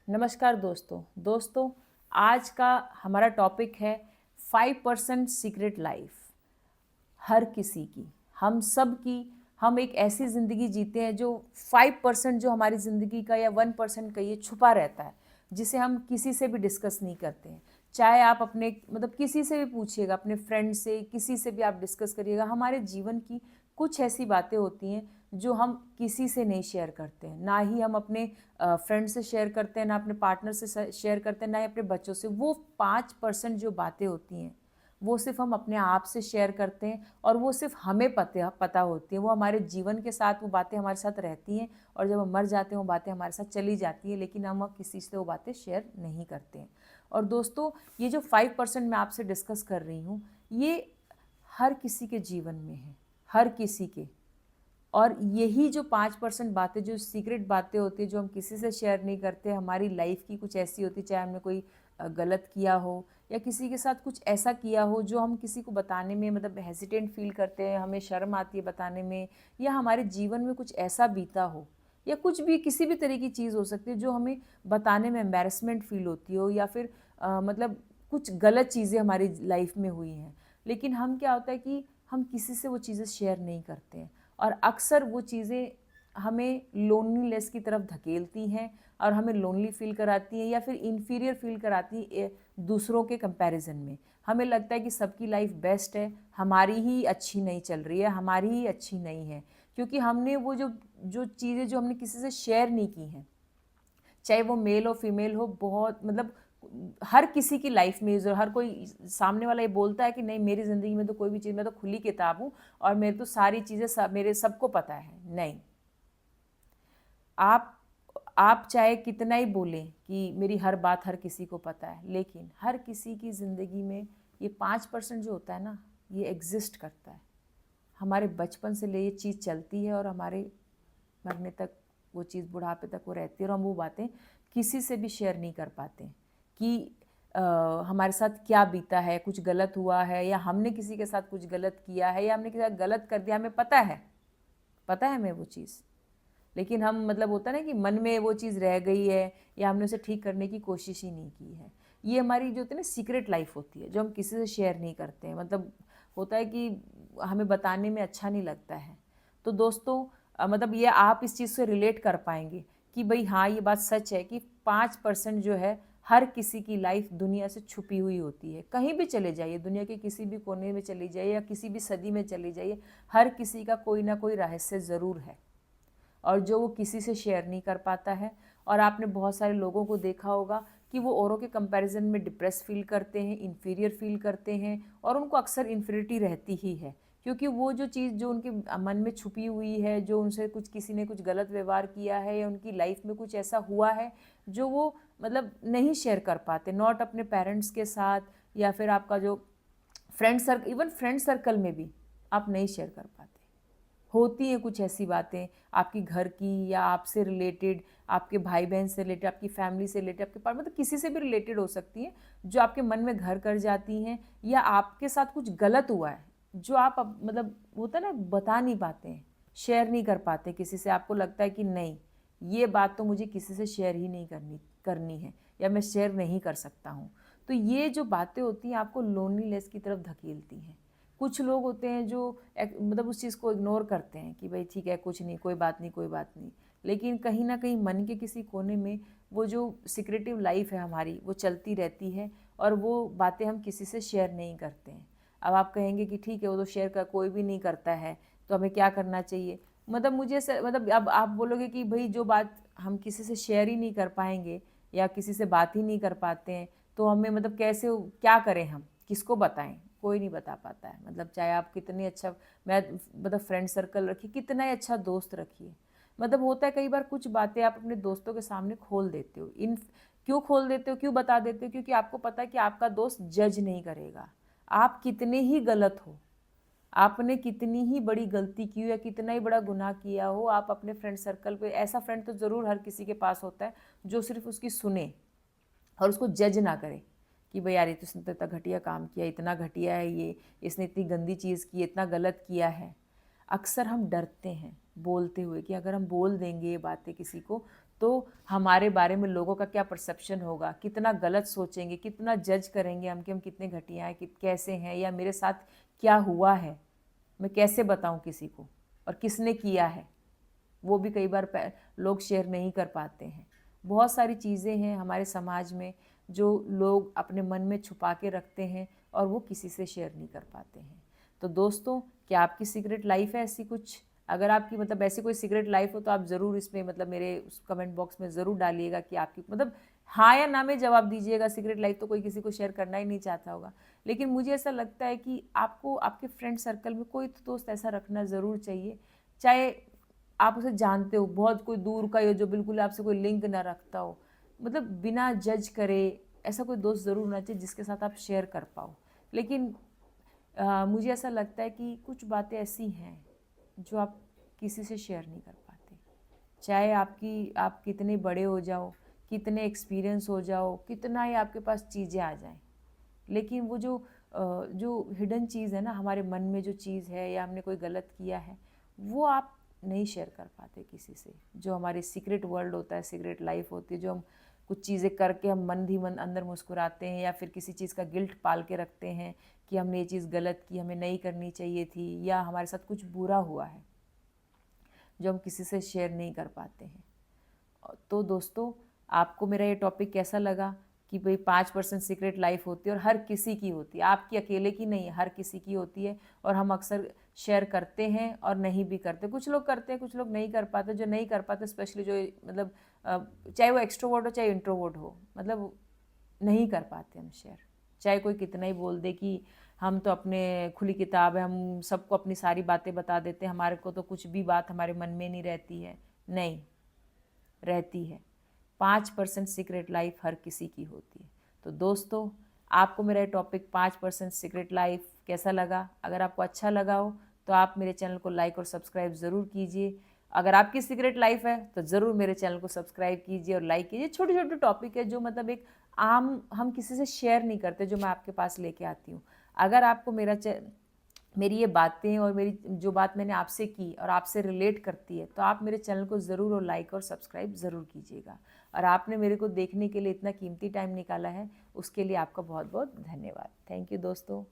नमस्कार दोस्तों, आज का हमारा टॉपिक है 5% सीक्रेट लाइफ। हर किसी की, हम सब की, हम एक ऐसी ज़िंदगी जीते हैं जो 5% जो हमारी ज़िंदगी का या 1% का ये छुपा रहता है, जिसे हम किसी से भी डिस्कस नहीं करते हैं। चाहे आप अपने मतलब किसी से भी पूछिएगा, अपने फ्रेंड से, किसी से भी आप डिस्कस करिएगा, हमारे जीवन की कुछ ऐसी बातें होती हैं जो हम किसी से नहीं शेयर करते हैं। ना ही हम अपने फ्रेंड से शेयर करते हैं, ना अपने पार्टनर से शेयर करते हैं, ना ही अपने बच्चों से। वो 5% जो बातें होती हैं वो सिर्फ हम अपने आप से शेयर करते हैं, और वो सिर्फ हमें पता होती है। वो हमारे जीवन के साथ वो बातें हमारे साथ रहती हैं, और जब हम मर जाते हैं वो बातें हमारे साथ चली जाती हैं, लेकिन हम किसी से वो बातें शेयर नहीं करते हैं। और दोस्तों, ये जो 5% मैं आपसे डिस्कस कर रही हूँ, ये हर किसी के जीवन में है, हर किसी के। और यही जो 5% बातें, जो सीक्रेट बातें होती है, जो हम किसी से शेयर नहीं करते, हमारी लाइफ की कुछ ऐसी होती, चाहे हमने कोई गलत किया हो या किसी के साथ कुछ ऐसा किया हो जो हम किसी को बताने में मतलब हेसिटेंट फील करते हैं, हमें शर्म आती है बताने में, या हमारे जीवन में कुछ ऐसा बीता हो, या कुछ भी किसी भी तरह की चीज़ हो सकती है जो हमें बताने में एम्बैरसमेंट फील होती हो, या फिर मतलब कुछ गलत चीज़ें हमारी लाइफ में हुई हैं। लेकिन हम क्या होता है कि हम किसी से वो चीज़ें शेयर नहीं करते हैं, और अक्सर वो चीज़ें हमें लोनलीनेस की तरफ धकेलती हैं, और हमें लोनली फील कराती हैं, या फिर इन्फीरियर फील कराती हैं दूसरों के कंपैरिजन में। हमें लगता है कि सबकी लाइफ बेस्ट है, हमारी ही अच्छी नहीं चल रही है, हमारी ही अच्छी नहीं है, क्योंकि हमने वो जो जो चीज़ें जो हमने किसी से शेयर नहीं की हैं, चाहे वो मेल हो फीमेल हो, बहुत मतलब हर किसी की लाइफ में जो हर कोई सामने वाला ये बोलता है कि नहीं, मेरी ज़िंदगी में तो कोई भी चीज़, मैं तो खुली किताब हूँ और मेरे तो सारी चीज़ें मेरे सबको पता है। नहीं, आप आप चाहे कितना ही बोलें कि मेरी हर बात हर किसी को पता है, लेकिन हर किसी की ज़िंदगी में ये 5% जो होता है ना, ये एग्जिस्ट करता है। हमारे बचपन से ले ये चीज़ चलती है, और हमारे मरने तक वो चीज़, बुढ़ापे तक वो रहती है, और हम वो बातें किसी से भी शेयर नहीं कर पाते कि हमारे साथ क्या बीता है, कुछ गलत हुआ है, या हमने किसी के साथ कुछ गलत किया है, या हमने किसी के साथ गलत कर दिया, हमें पता है हमें वो चीज़, लेकिन हम मतलब होता है ना कि मन में वो चीज़ रह गई है, या हमने उसे ठीक करने की कोशिश ही नहीं की है। ये हमारी जो होती है ना सीक्रेट लाइफ होती है, जो हम किसी से शेयर नहीं करते हैं। मतलब होता है कि हमें बताने में अच्छा नहीं लगता है। तो दोस्तों, मतलब ये आप इस चीज़ से रिलेट कर पाएंगे कि भाई हाँ, ये बात सच है कि 5% जो है हर किसी की लाइफ दुनिया से छुपी हुई होती है। कहीं भी चले जाइए, दुनिया के किसी भी कोने में चली जाइए, या किसी भी सदी में चली जाइए, हर किसी का कोई ना कोई रहस्य ज़रूर है, और जो वो किसी से शेयर नहीं कर पाता है। और आपने बहुत सारे लोगों को देखा होगा कि वो औरों के कंपैरिजन में डिप्रेस फील करते हैं, इन्फीरियर फील करते हैं, और उनको अक्सर इन्फीरियरिटी रहती ही है, क्योंकि वो जो चीज़ जो उनके मन में छुपी हुई है, जो उनसे कुछ किसी ने कुछ गलत व्यवहार किया है, या उनकी लाइफ में कुछ ऐसा हुआ है जो वो मतलब नहीं शेयर कर पाते, नॉट अपने पेरेंट्स के साथ, या फिर आपका जो friend circle, even friend circle में भी आप नहीं शेयर कर पाते। होती हैं कुछ ऐसी बातें आपकी घर की, या आपसे रिलेटेड, आपके भाई बहन से रिलेटेड, आपकी फैमिली से रिलेटेड, आपके पास मतलब किसी से भी रिलेटेड हो सकती हैं, जो आपके मन में घर कर जाती हैं, या आपके साथ कुछ गलत हुआ है जो आप मतलब होता है ना, बता नहीं पाते हैं, शेयर नहीं कर पाते किसी से। आपको लगता है कि नहीं, ये बात तो मुझे किसी से शेयर ही नहीं करनी करनी है, या मैं शेयर नहीं कर सकता हूँ। तो ये जो बातें होती हैं आपको लोनलीनेस की तरफ धकेलती हैं। कुछ लोग होते हैं जो मतलब उस चीज़ को इग्नोर करते हैं कि भाई ठीक है, कुछ नहीं, कोई बात नहीं, कोई बात नहीं, लेकिन कहीं ना कहीं मन के किसी कोने में वो जो सिक्रेटिव लाइफ है हमारी, वो चलती रहती है, और वो बातें हम किसी से शेयर नहीं करते हैं। अब आप कहेंगे कि ठीक है, वो तो शेयर कर कोई भी नहीं करता है, तो हमें क्या करना चाहिए। मतलब मुझे मतलब अब आप बोलोगे कि भाई जो बात हम किसी से शेयर ही नहीं कर पाएंगे, या किसी से बात ही नहीं कर पाते हैं, तो हमें मतलब कैसे, क्या करें, हम किसको बताएं। कोई नहीं बता पाता है। मतलब चाहे आप कितनी अच्छा, मैं मतलब फ्रेंड सर्कल रखिए, कितना ही अच्छा दोस्त रखिए, मतलब होता है कई बार कुछ बातें आप अपने दोस्तों के सामने खोल देते हो। इन क्यों खोल देते हो, क्यों बता देते हो? क्योंकि आपको पता है कि आपका दोस्त जज नहीं करेगा। आप कितने ही गलत हो, आपने कितनी ही बड़ी गलती की हो, या कितना ही बड़ा गुनाह किया हो, आप अपने फ्रेंड सर्कल पे, ऐसा फ्रेंड तो ज़रूर हर किसी के पास होता है जो सिर्फ उसकी सुने और उसको जज ना करे कि भाई यार, ये तो इसने तो इतना घटिया काम किया, इतना घटिया है ये, इसने इतनी गंदी चीज़ की, इतना गलत किया है। अक्सर हम डरते हैं बोलते हुए कि अगर हम बोल देंगे ये बातें किसी को, तो हमारे बारे में लोगों का क्या परसेप्शन होगा, कितना गलत सोचेंगे, कितना जज करेंगे हम कि हम कितने घटिया हैं, कैसे हैं, या मेरे साथ क्या हुआ है मैं कैसे बताऊं किसी को, और किसने किया है वो भी कई बार लोग शेयर नहीं कर पाते हैं। बहुत सारी चीज़ें हैं हमारे समाज में जो लोग अपने मन में छुपा के रखते हैं और वो किसी से शेयर नहीं कर पाते हैं। तो दोस्तों, क्या आपकी सीक्रेट लाइफ है ऐसी कुछ? अगर आपकी मतलब ऐसी कोई सीक्रेट लाइफ हो तो आप ज़रूर इसमें मतलब मेरे उस कमेंट बॉक्स में ज़रूर डालिएगा कि आपकी मतलब हाँ या ना में जवाब दीजिएगा। सीक्रेट लाइफ तो कोई किसी को शेयर करना ही नहीं चाहता होगा, लेकिन मुझे ऐसा लगता है कि आपको आपके फ्रेंड सर्कल में कोई तो दोस्त ऐसा रखना ज़रूर चाहिए, चाहे आप उसे जानते हो, बहुत कोई दूर का हो जो बिल्कुल आपसे कोई लिंक ना रखता हो, मतलब बिना जज करे ऐसा कोई दोस्त ज़रूर होना चाहिए जिसके साथ आप शेयर कर पाओ। लेकिन मुझे ऐसा लगता है कि कुछ बातें ऐसी हैं जो आप किसी से शेयर नहीं कर पाते, चाहे आप कितने बड़े हो जाओ, कितने एक्सपीरियंस हो जाओ, कितना ही आपके पास चीज़ें आ जाएं, लेकिन वो जो हिडन चीज़ है ना हमारे मन में, जो चीज़ है या हमने कोई गलत किया है, वो आप नहीं शेयर कर पाते किसी से। जो हमारी सीक्रेट वर्ल्ड होता है, सीक्रेट लाइफ होती है, जो हम कुछ चीज़ें करके हम मन ही मन अंदर मुस्कुराते हैं या फिर किसी चीज़ का गिल्ट पाल के रखते हैं कि हमने ये चीज़ गलत की, हमें नहीं करनी चाहिए थी, या हमारे साथ कुछ बुरा हुआ है जो हम किसी से शेयर नहीं कर पाते हैं। तो दोस्तों, आपको मेरा ये टॉपिक कैसा लगा कि भाई 5% सीक्रेट लाइफ होती है और हर किसी की होती है, आपकी अकेले की नहीं है, हर किसी की होती है। और हम अक्सर शेयर करते हैं और नहीं भी करते, कुछ लोग करते हैं, कुछ लोग नहीं कर पाते। जो नहीं कर पाते स्पेशली जो मतलब चाहे वो एक्सट्रोवर्ट हो चाहे इंट्रोवर्ट हो, मतलब नहीं कर पाते हम शेयर, चाहे कोई कितना ही बोल दे कि हम तो अपने खुली किताब है, हम सबको अपनी सारी बातें बता देते हैं, हमारे को तो कुछ भी बात हमारे मन में नहीं रहती है। नहीं रहती है, 5% सीक्रेट लाइफ हर किसी की होती है। तो दोस्तों, आपको मेरा टॉपिक 5% सीक्रेट लाइफ कैसा लगा? अगर आपको अच्छा लगा हो तो आप मेरे चैनल को लाइक और सब्सक्राइब ज़रूर कीजिए। अगर आपकी सीक्रेट लाइफ है तो ज़रूर मेरे चैनल को सब्सक्राइब कीजिए और लाइक कीजिए। छोटे छोटे टॉपिक है जो मतलब एक आम हम किसी से शेयर नहीं करते, जो मैं आपके पास लेके आती हूँ। अगर आपको मेरी ये बातें और मेरी जो बात मैंने आपसे की और आपसे रिलेट करती है, तो आप मेरे चैनल को ज़रूर और लाइक और सब्सक्राइब ज़रूर कीजिएगा। और आपने मेरे को देखने के लिए इतना कीमती टाइम निकाला है, उसके लिए आपका बहुत बहुत धन्यवाद। थैंक यू दोस्तों।